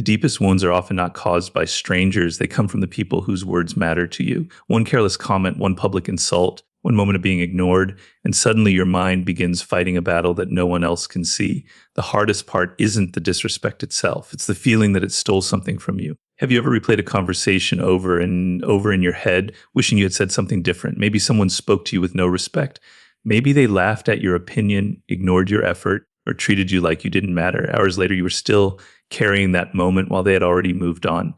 The deepest wounds are often not caused by strangers. They come from the people whose words matter to you. One careless comment, one public insult, one moment of being ignored, and suddenly your mind begins fighting a battle that no one else can see. The hardest part isn't the disrespect itself. It's the feeling that it stole something from you. Have you ever replayed a conversation over and over in your head, wishing you had said something different? Maybe someone spoke to you with no respect. Maybe they laughed at your opinion, ignored your effort, or treated you like you didn't matter. Hours later, you were still carrying that moment while they had already moved on.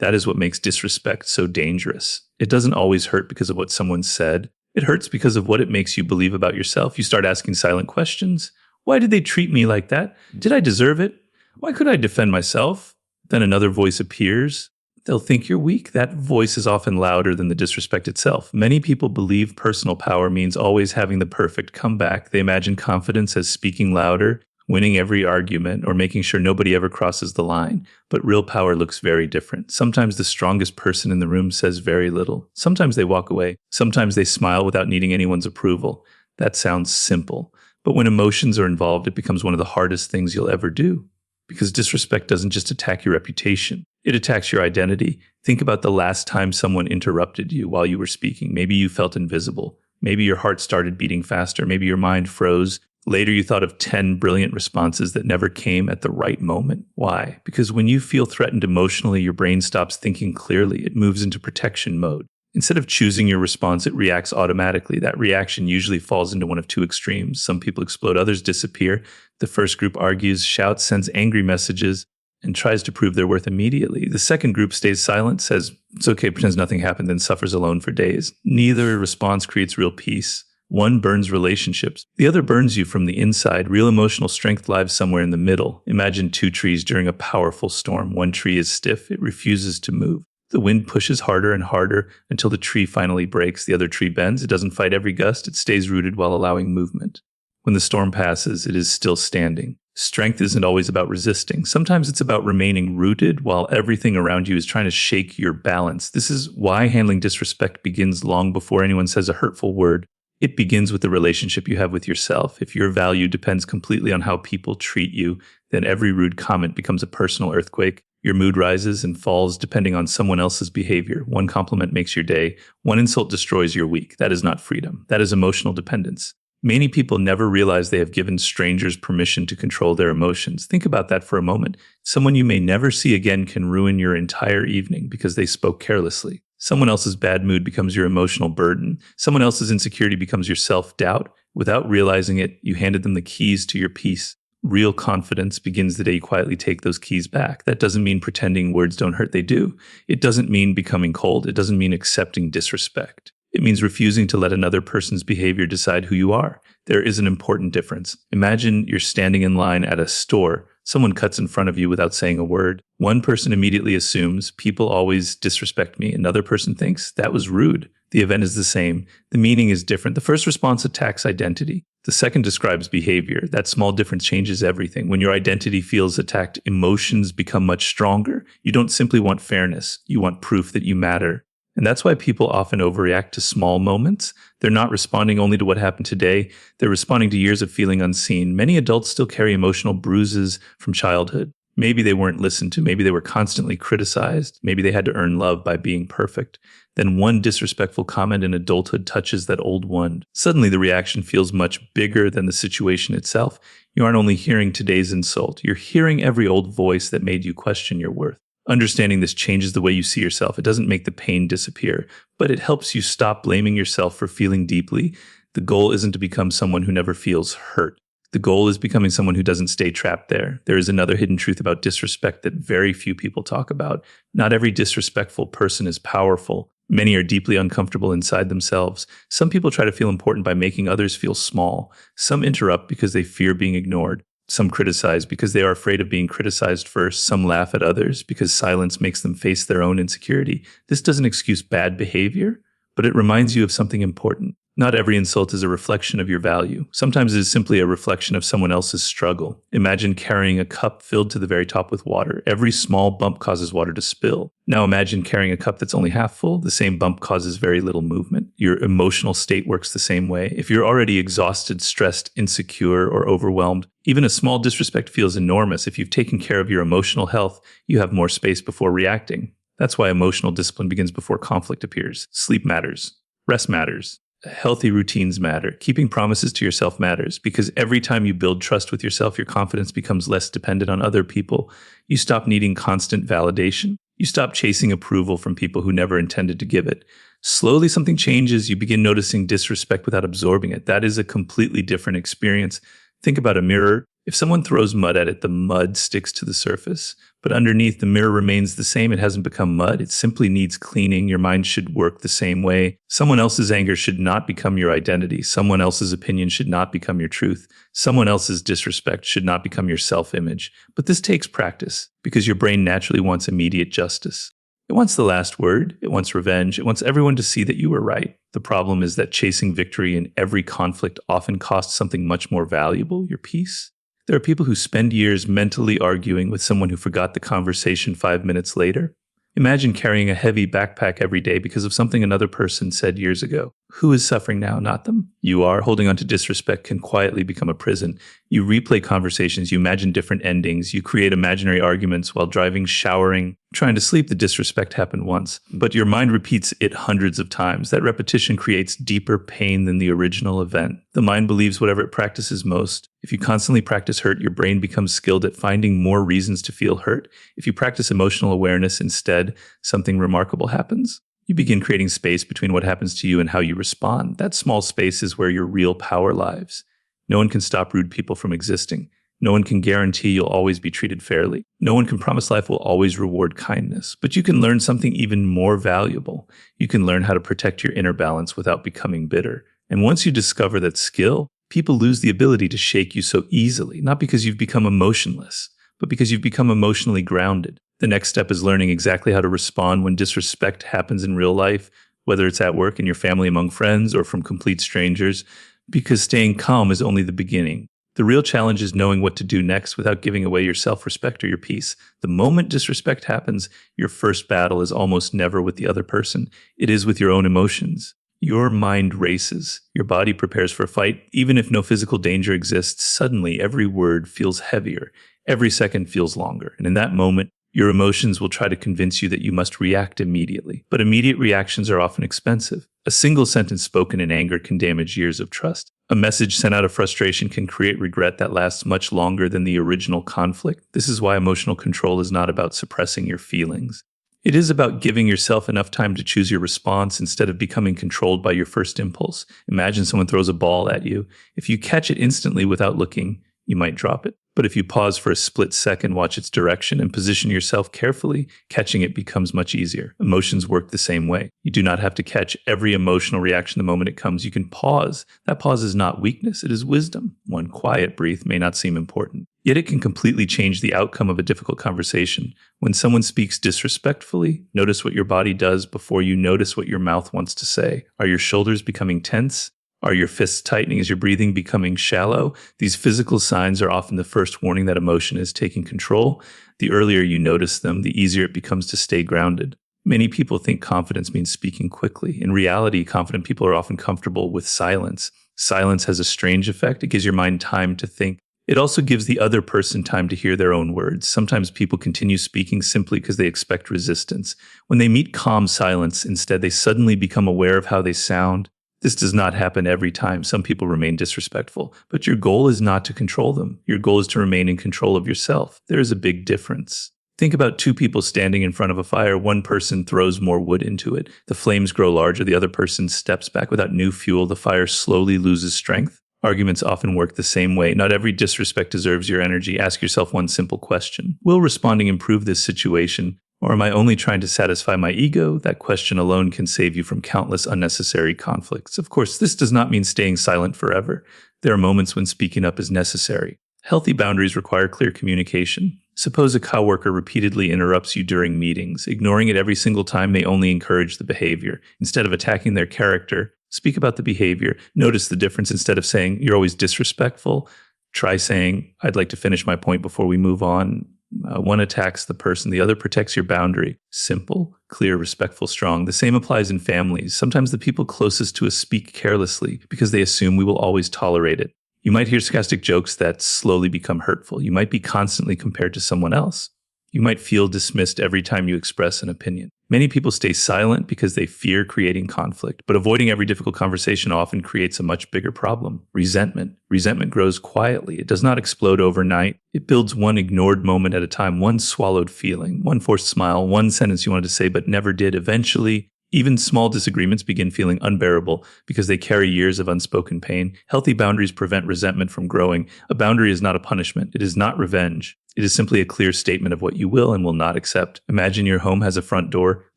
That is what makes disrespect so dangerous. It doesn't always hurt because of what someone said. It hurts because of what it makes you believe about yourself. You start asking silent questions. Why did they treat me like that? Did I deserve it? Why could I defend myself? Then another voice appears. They'll think you're weak. That voice is often louder than the disrespect itself. Many people believe personal power means always having the perfect comeback. They imagine confidence as speaking louder, winning every argument, or making sure nobody ever crosses the line. But real power looks very different. Sometimes the strongest person in the room says very little. Sometimes they walk away. Sometimes they smile without needing anyone's approval. That sounds simple. But when emotions are involved, it becomes one of the hardest things you'll ever do. Because disrespect doesn't just attack your reputation. It attacks your identity. Think about the last time someone interrupted you while you were speaking. Maybe you felt invisible. Maybe your heart started beating faster. Maybe your mind froze. Later, you thought of 10 brilliant responses that never came at the right moment. Why? Because when you feel threatened emotionally, your brain stops thinking clearly. It moves into protection mode. Instead of choosing your response, it reacts automatically. That reaction usually falls into one of two extremes. Some people explode, others disappear. The first group argues, shouts, sends angry messages, and tries to prove their worth immediately. The second group stays silent, says, it's okay, pretends nothing happened, then suffers alone for days. Neither response creates real peace. One burns relationships. The other burns you from the inside. Real emotional strength lies somewhere in the middle. Imagine two trees during a powerful storm. One tree is stiff. It refuses to move. The wind pushes harder and harder until the tree finally breaks. The other tree bends. It doesn't fight every gust. It stays rooted while allowing movement. When the storm passes, it is still standing. Strength isn't always about resisting. Sometimes it's about remaining rooted while everything around you is trying to shake your balance. This is why handling disrespect begins long before anyone says a hurtful word. It begins with the relationship you have with yourself. If your value depends completely on how people treat you, then every rude comment becomes a personal earthquake. Your mood rises and falls depending on someone else's behavior. One compliment makes your day. One insult destroys your week. That is not freedom. That is emotional dependence. Many people never realize they have given strangers permission to control their emotions. Think about that for a moment. Someone you may never see again can ruin your entire evening because they spoke carelessly. Someone else's bad mood becomes your emotional burden. Someone else's insecurity becomes your self-doubt. Without realizing it, you handed them the keys to your peace. Real confidence begins the day you quietly take those keys back. That doesn't mean pretending words don't hurt. They do. It doesn't mean becoming cold. It doesn't mean accepting disrespect. It means refusing to let another person's behavior decide who you are. There is an important difference. Imagine you're standing in line at a store. Someone cuts in front of you without saying a word. One person immediately assumes, people always disrespect me. Another person thinks, that was rude. The event is the same. The meaning is different. The first response attacks identity. The second describes behavior. That small difference changes everything. When your identity feels attacked, emotions become much stronger. You don't simply want fairness. You want proof that you matter. And that's why people often overreact to small moments. They're not responding only to what happened today. They're responding to years of feeling unseen. Many adults still carry emotional bruises from childhood. Maybe they weren't listened to. Maybe they were constantly criticized. Maybe they had to earn love by being perfect. Then one disrespectful comment in adulthood touches that old wound. Suddenly the reaction feels much bigger than the situation itself. You aren't only hearing today's insult. You're hearing every old voice that made you question your worth. Understanding this changes the way you see yourself. It doesn't make the pain disappear, but it helps you stop blaming yourself for feeling deeply. The goal isn't to become someone who never feels hurt. The goal is becoming someone who doesn't stay trapped there. There is another hidden truth about disrespect that very few people talk about. Not every disrespectful person is powerful. Many are deeply uncomfortable inside themselves. Some people try to feel important by making others feel small. Some interrupt because they fear being ignored. Some criticize because they are afraid of being criticized first. Some laugh at others because silence makes them face their own insecurity. This doesn't excuse bad behavior, but it reminds you of something important. Not every insult is a reflection of your value. Sometimes it is simply a reflection of someone else's struggle. Imagine carrying a cup filled to the very top with water. Every small bump causes water to spill. Now imagine carrying a cup that's only half full. The same bump causes very little movement. Your emotional state works the same way. If you're already exhausted, stressed, insecure, or overwhelmed, even a small disrespect feels enormous. If you've taken care of your emotional health, you have more space before reacting. That's why emotional discipline begins before conflict appears. Sleep matters. Rest matters. Healthy routines matter. Keeping promises to yourself matters because every time you build trust with yourself, your confidence becomes less dependent on other people. You stop needing constant validation. You stop chasing approval from people who never intended to give it. Slowly, something changes. You begin noticing disrespect without absorbing it. That is a completely different experience. Think about a mirror. If someone throws mud at it, the mud sticks to the surface. But underneath, the mirror remains the same. It hasn't become mud. It simply needs cleaning. Your mind should work the same way. Someone else's anger should not become your identity. Someone else's opinion should not become your truth. Someone else's disrespect should not become your self-image. But this takes practice because your brain naturally wants immediate justice. It wants the last word. It wants revenge. It wants everyone to see that you were right. The problem is that chasing victory in every conflict often costs something much more valuable, your peace. There are people who spend years mentally arguing with someone who forgot the conversation 5 minutes later. Imagine carrying a heavy backpack every day because of something another person said years ago. Who is suffering now? Not them. You are. Holding on to disrespect can quietly become a prison. You replay conversations, you imagine different endings, you create imaginary arguments while driving, showering, trying to sleep. The disrespect happened once, but your mind repeats it hundreds of times. That repetition creates deeper pain than the original event. The mind believes whatever it practices most. If you constantly practice hurt, your brain becomes skilled at finding more reasons to feel hurt. If you practice emotional awareness instead, something remarkable happens. You begin creating space between what happens to you and how you respond. That small space is where your real power lies. No one can stop rude people from existing. No one can guarantee you'll always be treated fairly. No one can promise life will always reward kindness. But you can learn something even more valuable. You can learn how to protect your inner balance without becoming bitter. And once you discover that skill, people lose the ability to shake you so easily, not because you've become emotionless, but because you've become emotionally grounded. The next step is learning exactly how to respond when disrespect happens in real life, whether it's at work, in your family, among friends, or from complete strangers, because staying calm is only the beginning. The real challenge is knowing what to do next without giving away your self-respect or your peace. The moment disrespect happens, your first battle is almost never with the other person. It is with your own emotions. Your mind races. Your body prepares for a fight. Even if no physical danger exists, suddenly every word feels heavier. Every second feels longer. And in that moment, your emotions will try to convince you that you must react immediately. But immediate reactions are often expensive. A single sentence spoken in anger can damage years of trust. A message sent out of frustration can create regret that lasts much longer than the original conflict. This is why emotional control is not about suppressing your feelings. It is about giving yourself enough time to choose your response instead of becoming controlled by your first impulse. Imagine someone throws a ball at you. If you catch it instantly without looking, you might drop it. But if you pause for a split second, watch its direction, and position yourself carefully, catching it becomes much easier. Emotions work the same way. You do not have to catch every emotional reaction the moment it comes. You can pause. That pause is not weakness, it is wisdom. One quiet breath may not seem important, yet it can completely change the outcome of a difficult conversation. When someone speaks disrespectfully, notice what your body does before you notice what your mouth wants to say. Are your shoulders becoming tense? Are your fists tightening? Is your breathing becoming shallow? These physical signs are often the first warning that emotion is taking control. The earlier you notice them, the easier it becomes to stay grounded. Many people think confidence means speaking quickly. In reality, confident people are often comfortable with silence. Silence has a strange effect. It gives your mind time to think. It also gives the other person time to hear their own words. Sometimes people continue speaking simply because they expect resistance. When they meet calm silence, instead, they suddenly become aware of how they sound. This does not happen every time. Some people remain disrespectful, but your goal is not to control them. Your goal is to remain in control of yourself. There is a big difference. Think about two people standing in front of a fire. One person throws more wood into it. The flames grow larger. The other person steps back without new fuel. The fire slowly loses strength. Arguments often work the same way. Not every disrespect deserves your energy. Ask yourself one simple question. Will responding improve this situation? Or am I only trying to satisfy my ego? That question alone can save you from countless unnecessary conflicts. Of course, this does not mean staying silent forever. There are moments when speaking up is necessary. Healthy boundaries require clear communication. Suppose a coworker repeatedly interrupts you during meetings. Ignoring it every single time may only encourage the behavior. Instead of attacking their character, Speak about the behavior. Notice the difference. Instead of saying, you're always disrespectful, try saying, I'd like to finish my point before we move on. One attacks the person, the other protects your boundary. Simple, clear, respectful, strong. The same applies in families. Sometimes the people closest to us speak carelessly because they assume we will always tolerate it. You might hear sarcastic jokes that slowly become hurtful. You might be constantly compared to someone else. You might feel dismissed every time you express an opinion. Many people stay silent because they fear creating conflict, but avoiding every difficult conversation often creates a much bigger problem. Resentment. Resentment grows quietly. It does not explode overnight. It builds one ignored moment at a time, one swallowed feeling, one forced smile, one sentence you wanted to say but never did. Eventually, even small disagreements begin feeling unbearable because they carry years of unspoken pain. Healthy boundaries prevent resentment from growing. A boundary is not a punishment. It is not revenge. It is simply a clear statement of what you will and will not accept. Imagine your home has a front door.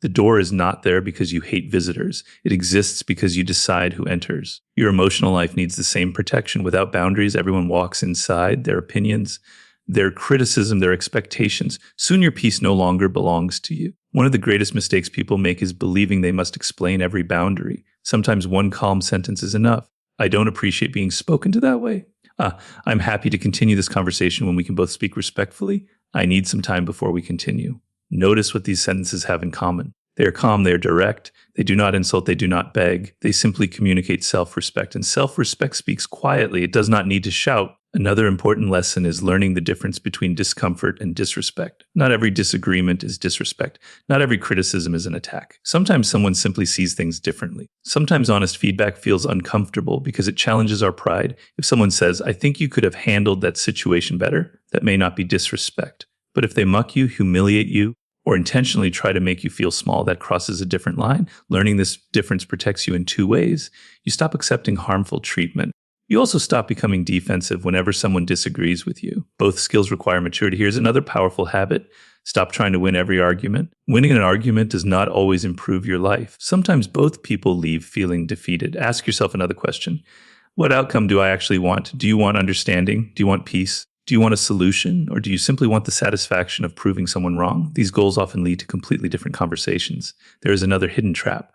The door is not there because you hate visitors. It exists because you decide who enters. Your emotional life needs the same protection. Without boundaries, everyone walks inside their opinions, their criticism, their expectations. Soon your peace no longer belongs to you. One of the greatest mistakes people make is believing they must explain every boundary. Sometimes one calm sentence is enough. I don't appreciate being spoken to that way. I'm happy to continue this conversation when we can both speak respectfully. I need some time before we continue. Notice what these sentences have in common. They are calm, they are direct, they do not insult, they do not beg. They simply communicate self-respect, and self-respect speaks quietly. It does not need to shout. Another important lesson is learning the difference between discomfort and disrespect. Not every disagreement is disrespect. Not every criticism is an attack. Sometimes someone simply sees things differently. Sometimes honest feedback feels uncomfortable because it challenges our pride. If someone says, I think you could have handled that situation better, that may not be disrespect. But if they muck you, humiliate you, or intentionally try to make you feel small, that crosses a different line. Learning this difference protects you in two ways. You stop accepting harmful treatment. You also stop becoming defensive whenever someone disagrees with you. Both skills require maturity. Here's another powerful habit. Stop trying to win every argument. Winning an argument does not always improve your life. Sometimes both people leave feeling defeated. Ask yourself another question. What outcome do I actually want? Do you want understanding? Do you want peace? Do you want a solution? Or do you simply want the satisfaction of proving someone wrong? These goals often lead to completely different conversations. There is another hidden trap.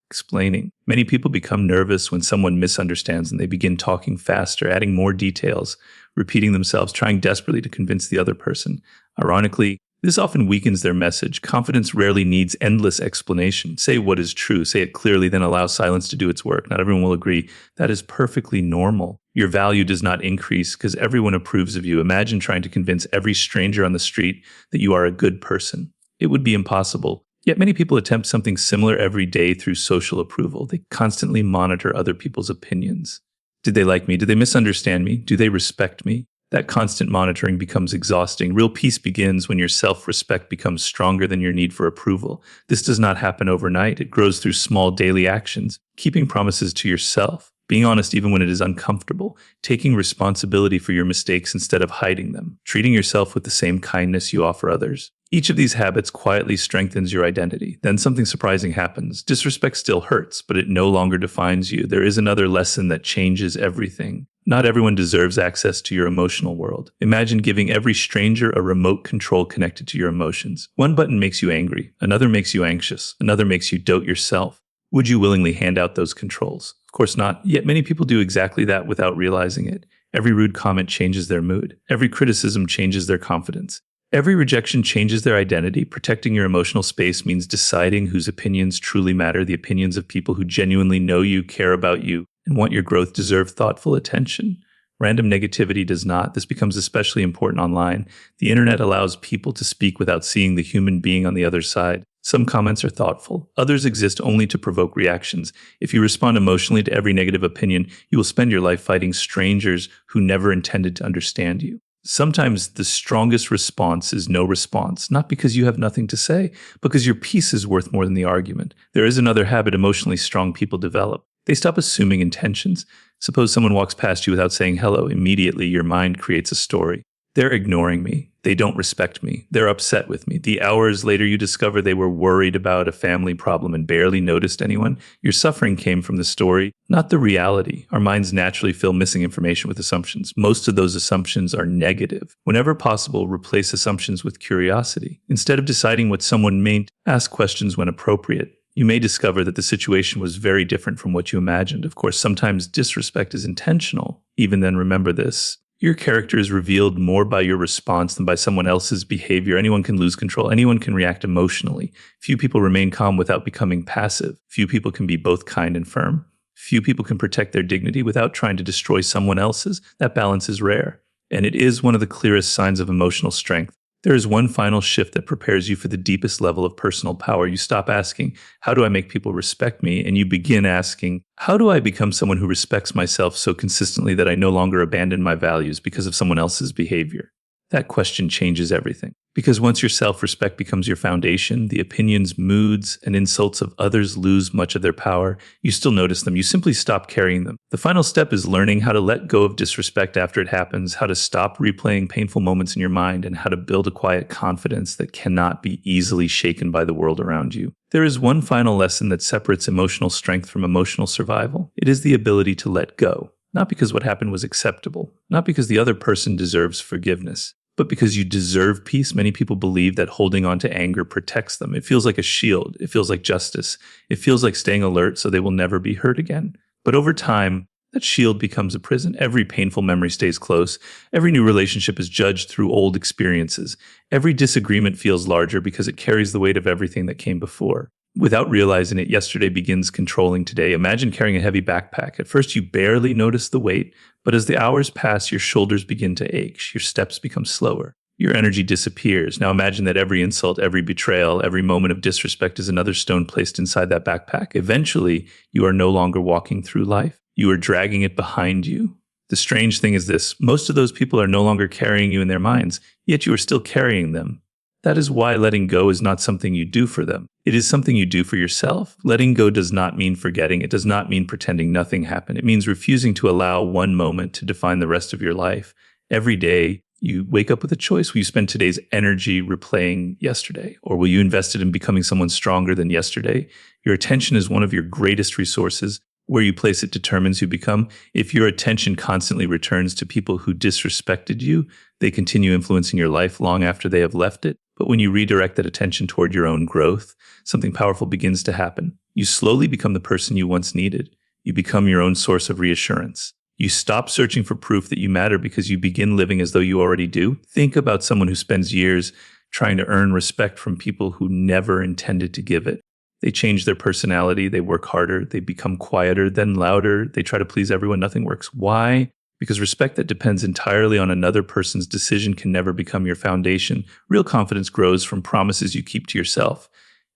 Explaining. Many people become nervous when someone misunderstands and they begin talking faster, adding more details, repeating themselves, trying desperately to convince the other person. Ironically, this often weakens their message. Confidence rarely needs endless explanation. Say what is true, say it clearly, then allow silence to do its work. Not everyone will agree. That is perfectly normal. Your value does not increase because everyone approves of you. Imagine trying to convince every stranger on the street that you are a good person. It would be impossible. Yet many people attempt something similar every day through social approval. They constantly monitor other people's opinions. Did they like me? Did they misunderstand me? Do they respect me? That constant monitoring becomes exhausting. Real peace begins when your self-respect becomes stronger than your need for approval. This does not happen overnight. It grows through small daily actions, keeping promises to yourself, being honest even when it is uncomfortable, taking responsibility for your mistakes instead of hiding them, treating yourself with the same kindness you offer others. Each of these habits quietly strengthens your identity. Then something surprising happens. Disrespect still hurts, but it no longer defines you. There is another lesson that changes everything. Not everyone deserves access to your emotional world. Imagine giving every stranger a remote control connected to your emotions. One button makes you angry, another makes you anxious, another makes you doubt yourself. Would you willingly hand out those controls? Of course not. Yet many people do exactly that without realizing it. Every rude comment changes their mood. Every criticism changes their confidence. Every rejection changes their identity. Protecting your emotional space means deciding whose opinions truly matter. The opinions of people who genuinely know you, care about you, and want your growth deserve thoughtful attention. Random negativity does not. This becomes especially important online. The internet allows people to speak without seeing the human being on the other side. Some comments are thoughtful. Others exist only to provoke reactions. If you respond emotionally to every negative opinion, you will spend your life fighting strangers who never intended to understand you. Sometimes the strongest response is no response, not because you have nothing to say, because your peace is worth more than the argument. There is another habit emotionally strong people develop. They stop assuming intentions. Suppose someone walks past you without saying hello. Immediately, your mind creates a story. They're ignoring me. They don't respect me. They're upset with me. The hours later you discover they were worried about a family problem and barely noticed anyone. Your suffering came from the story, not the reality. Our minds naturally fill missing information with assumptions. Most of those assumptions are negative. Whenever possible, replace assumptions with curiosity. Instead of deciding what someone meant, ask questions when appropriate. You may discover that the situation was very different from what you imagined. Of course, sometimes disrespect is intentional. Even then, remember this. Your character is revealed more by your response than by someone else's behavior. Anyone can lose control. Anyone can react emotionally. Few people remain calm without becoming passive. Few people can be both kind and firm. Few people can protect their dignity without trying to destroy someone else's. That balance is rare. And it is one of the clearest signs of emotional strength. There is one final shift that prepares you for the deepest level of personal power. You stop asking, how do I make people respect me? And you begin asking, how do I become someone who respects myself so consistently that I no longer abandon my values because of someone else's behavior? That question changes everything. Because once your self-respect becomes your foundation, the opinions, moods, and insults of others lose much of their power. You still notice them. You simply stop carrying them. The final step is learning how to let go of disrespect after it happens, how to stop replaying painful moments in your mind, and how to build a quiet confidence that cannot be easily shaken by the world around you. There is one final lesson that separates emotional strength from emotional survival. It is the ability to let go. Not because what happened was acceptable, not because the other person deserves forgiveness, but because you deserve peace. Many people believe that holding on to anger protects them. It feels like a shield. It feels like justice. It feels like staying alert so they will never be hurt again. But over time, that shield becomes a prison. Every painful memory stays close. Every new relationship is judged through old experiences. Every disagreement feels larger because it carries the weight of everything that came before. Without realizing it, yesterday begins controlling today. Imagine carrying a heavy backpack. At first, you barely notice the weight, but as the hours pass, your shoulders begin to ache. Your steps become slower. Your energy disappears. Now imagine that every insult, every betrayal, every moment of disrespect is another stone placed inside that backpack. Eventually, you are no longer walking through life. You are dragging it behind you. The strange thing is this: most of those people are no longer carrying you in their minds, yet you are still carrying them. That is why letting go is not something you do for them. It is something you do for yourself. Letting go does not mean forgetting. It does not mean pretending nothing happened. It means refusing to allow one moment to define the rest of your life. Every day, you wake up with a choice. Will you spend today's energy replaying yesterday? Or will you invest it in becoming someone stronger than yesterday? Your attention is one of your greatest resources. Where you place it determines who you become. If your attention constantly returns to people who disrespected you, they continue influencing your life long after they have left it. But when you redirect that attention toward your own growth, something powerful begins to happen. You slowly become the person you once needed. You become your own source of reassurance. You stop searching for proof that you matter because you begin living as though you already do. Think about someone who spends years trying to earn respect from people who never intended to give it. They change their personality, they work harder, they become quieter, then louder, they try to please everyone, nothing works. Why? Because respect that depends entirely on another person's decision can never become your foundation. Real confidence grows from promises you keep to yourself.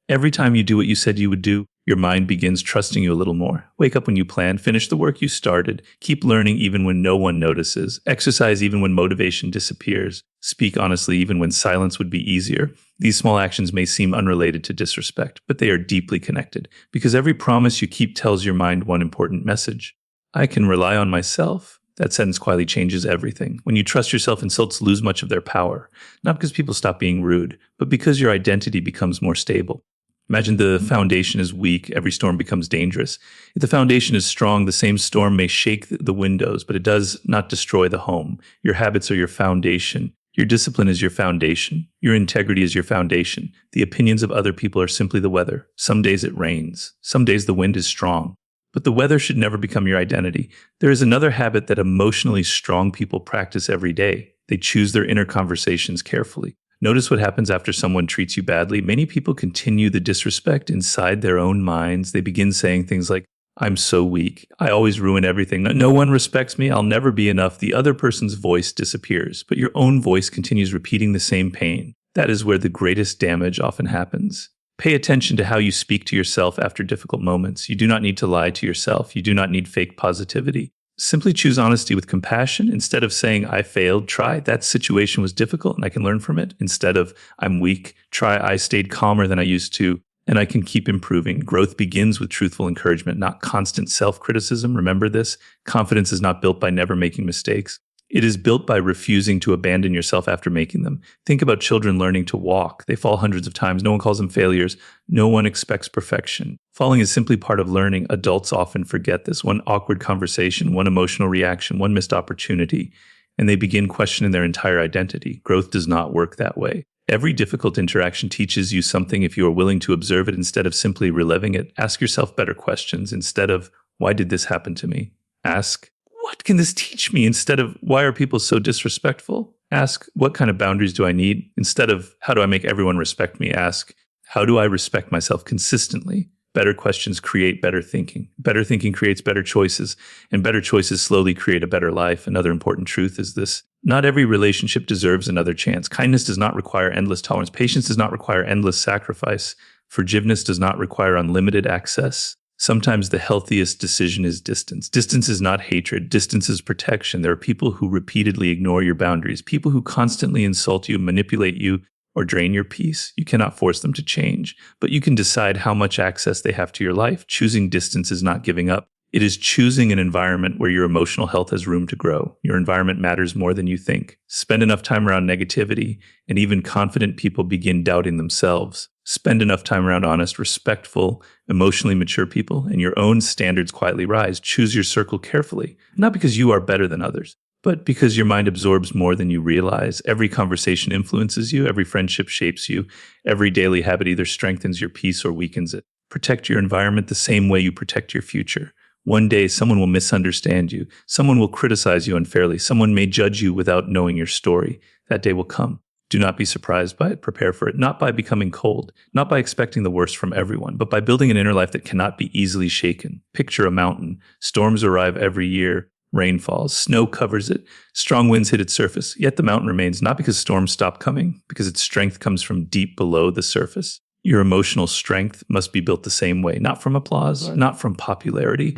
Every time you do what you said you would do, your mind begins trusting you a little more. Wake up when you plan, finish the work you started, keep learning even when no one notices, exercise even when motivation disappears, speak honestly even when silence would be easier. These small actions may seem unrelated to disrespect, but they are deeply connected because every promise you keep tells your mind one important message. I can rely on myself. That sentence quietly changes everything. When you trust yourself, insults lose much of their power, not because people stop being rude, but because your identity becomes more stable. Imagine the foundation is weak, every storm becomes dangerous. If the foundation is strong, the same storm may shake the windows, but it does not destroy the home. Your habits are your foundation. Your discipline is your foundation. Your integrity is your foundation. The opinions of other people are simply the weather. Some days it rains. Some days the wind is strong. But the weather should never become your identity. There is another habit that emotionally strong people practice every day. They choose their inner conversations carefully. Notice what happens after someone treats you badly. Many people continue the disrespect inside their own minds. They begin saying things like, I'm so weak. I always ruin everything. No one respects me. I'll never be enough. The other person's voice disappears, but your own voice continues repeating the same pain. That is where the greatest damage often happens. Pay attention to how you speak to yourself after difficult moments. You do not need to lie to yourself. You do not need fake positivity. Simply choose honesty with compassion. Instead of saying, I failed, try, that situation was difficult and I can learn from it. Instead of, I'm weak, try, I stayed calmer than I used to and I can keep improving. Growth begins with truthful encouragement, not constant self-criticism. Remember this, confidence is not built by never making mistakes. It is built by refusing to abandon yourself after making them. Think about children learning to walk. They fall hundreds of times. No one calls them failures. No one expects perfection. Falling is simply part of learning. Adults often forget this. One awkward conversation, one emotional reaction, one missed opportunity, and they begin questioning their entire identity. Growth does not work that way. Every difficult interaction teaches you something if you are willing to observe it instead of simply reliving it. Ask yourself better questions instead of, why did this happen to me? Ask, what can this teach me? Instead of, why are people so disrespectful? Ask, what kind of boundaries do I need? Instead of, how do I make everyone respect me? Ask, how do I respect myself consistently? Better questions create better thinking. Better thinking creates better choices, and better choices slowly create a better life. Another important truth is this: not every relationship deserves another chance. Kindness does not require endless tolerance. Patience does not require endless sacrifice. Forgiveness does not require unlimited access. Sometimes the healthiest decision is distance. Distance is not hatred. Distance is protection. There are people who repeatedly ignore your boundaries, people who constantly insult you, manipulate you, or drain your peace. You cannot force them to change, but you can decide how much access they have to your life. Choosing distance is not giving up. It is choosing an environment where your emotional health has room to grow. Your environment matters more than you think. Spend enough time around negativity, and even confident people begin doubting themselves. Spend enough time around honest, respectful, emotionally mature people, and your own standards quietly rise. Choose your circle carefully, not because you are better than others, but because your mind absorbs more than you realize. Every conversation influences you. Every friendship shapes you. Every daily habit either strengthens your peace or weakens it. Protect your environment the same way you protect your future. One day, someone will misunderstand you. Someone will criticize you unfairly. Someone may judge you without knowing your story. That day will come. Do not be surprised by it. Prepare for it, not by becoming cold, not by expecting the worst from everyone, but by building an inner life that cannot be easily shaken. Picture a mountain. Storms arrive every year. Rain falls, snow covers it, strong winds hit its surface, yet the mountain remains, not because storms stop coming, because its strength comes from deep below the surface. Your emotional strength must be built the same way, not from applause, not from popularity,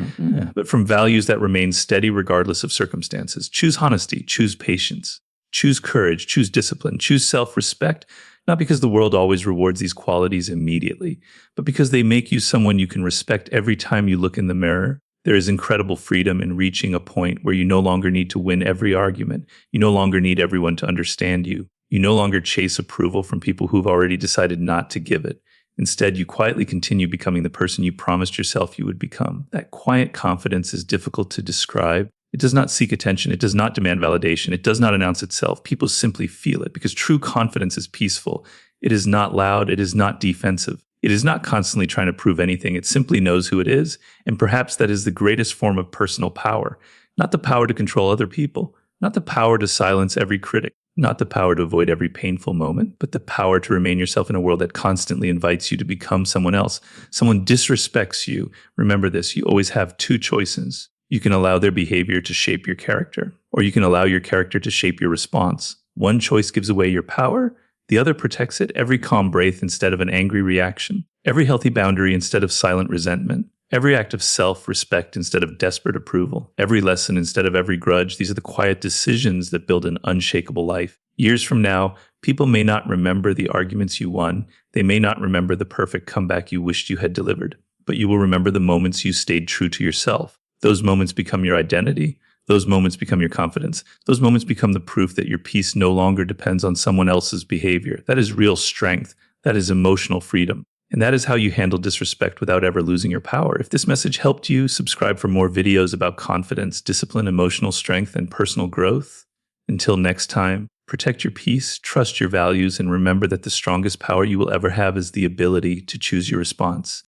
but from values that remain steady regardless of circumstances. Choose honesty, choose patience, choose courage, choose discipline, choose self-respect, not because the world always rewards these qualities immediately, but because they make you someone you can respect every time you look in the mirror. There is incredible freedom in reaching a point where you no longer need to win every argument. You no longer need everyone to understand you. You no longer chase approval from people who've already decided not to give it. Instead, you quietly continue becoming the person you promised yourself you would become. That quiet confidence is difficult to describe. It does not seek attention. It does not demand validation. It does not announce itself. People simply feel it because true confidence is peaceful. It is not loud. It is not defensive. It is not constantly trying to prove anything. It simply knows who it is, and perhaps that is the greatest form of personal power. Not the power to control other people, not the power to silence every critic, not the power to avoid every painful moment, but the power to remain yourself in a world that constantly invites you to become someone else. Someone disrespects you. Remember this, you always have two choices. You can allow their behavior to shape your character, or you can allow your character to shape your response. One choice gives away your power. The other protects it. Every calm breath instead of an angry reaction. Every healthy boundary instead of silent resentment. Every act of self-respect instead of desperate approval. Every lesson instead of every grudge. These are the quiet decisions that build an unshakable life. Years from now, people may not remember the arguments you won. They may not remember the perfect comeback you wished you had delivered. But you will remember the moments you stayed true to yourself. Those moments become your identity. Those moments become your confidence. Those moments become the proof that your peace no longer depends on someone else's behavior. That is real strength. That is emotional freedom. And that is how you handle disrespect without ever losing your power. If this message helped you, subscribe for more videos about confidence, discipline, emotional strength, and personal growth. Until next time, protect your peace, trust your values, and remember that the strongest power you will ever have is the ability to choose your response.